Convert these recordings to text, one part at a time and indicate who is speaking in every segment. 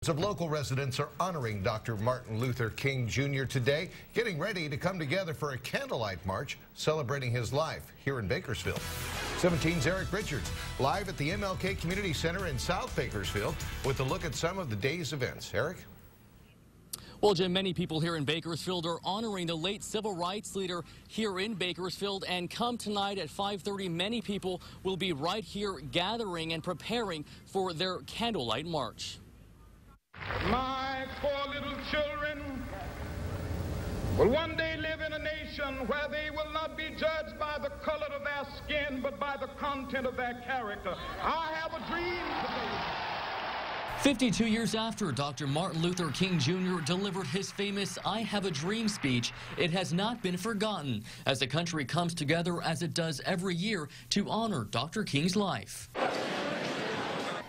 Speaker 1: Of local residents are honoring Dr. Martin Luther King Jr. today, getting ready to come together for a candlelight march celebrating his life here in Bakersfield. 17's Eric Richards live at the MLK Community Center in South Bakersfield with a look at some of the day's events. Eric?
Speaker 2: Well, Jim, many people here in Bakersfield are honoring the late civil rights leader here in Bakersfield, and come tonight at 5:30, many people will be right here gathering and preparing for their candlelight march.
Speaker 3: My poor little children will one day live in a nation where they will not be judged by the color of their skin, but by the content of their character. I have a dream today.
Speaker 2: 52 years after Dr. Martin Luther King Jr. delivered his famous "I Have a Dream" speech, it has not been forgotten as the country comes together, as it does every year, to honor Dr. King's life.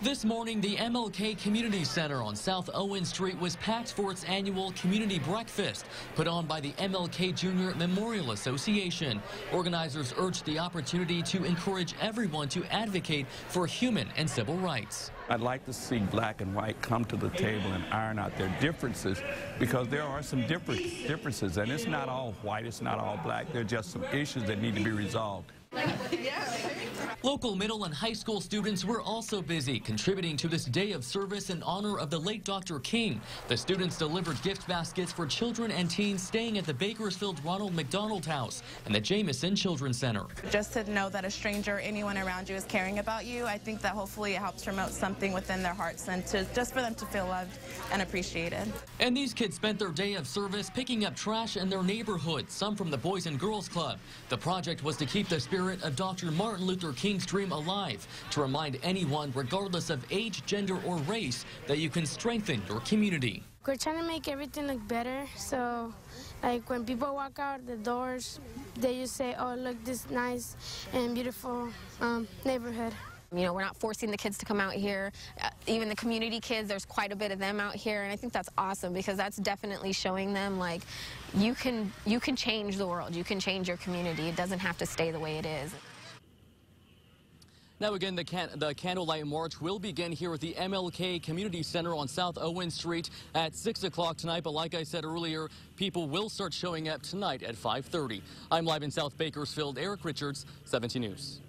Speaker 2: This morning, the MLK Community Center on South Owen Street was packed for its annual community breakfast put on by the MLK Jr. Memorial Association. Organizers urged the opportunity to encourage everyone to advocate for human and civil rights.
Speaker 4: I'd like to see black and white come to the table and iron out their differences, because there are some differences, and it's not all white, it's not all black. There are just some issues that need to be resolved.
Speaker 2: Local middle and high school students were also busy contributing to this day of service in honor of the late Dr. King. The students delivered gift baskets for children and teens staying at the Bakersfield Ronald McDonald House and the Jamison Children's Center.
Speaker 5: Just to know that a stranger or anyone around you is caring about you, I think that hopefully it helps promote something within their hearts, and just for them to feel loved and appreciated.
Speaker 2: And these kids spent their day of service picking up trash in their neighborhood, some from the Boys and Girls Club. The project was to keep the spirit of Dr. Martin Luther King's dream alive, to remind anyone, regardless of age, gender, or race, that you can strengthen your community.
Speaker 6: We're trying to make everything look better, so like when people walk out the doors, they just say, "Oh, look, this nice and beautiful neighborhood."
Speaker 7: You know, we're not forcing the kids to come out here. Even the community kids, there's quite a bit of them out here, and I think that's awesome, because that's definitely showing them, like, you can change the world, you can change your community. It doesn't have to stay the way it is.
Speaker 2: Now again, the candlelight march will begin here at the MLK Community Center on South Owen Street at 6 o'clock tonight. But like I said earlier, people will start showing up tonight at 5:30. I'm live in South Bakersfield. Eric Richards, 17 News.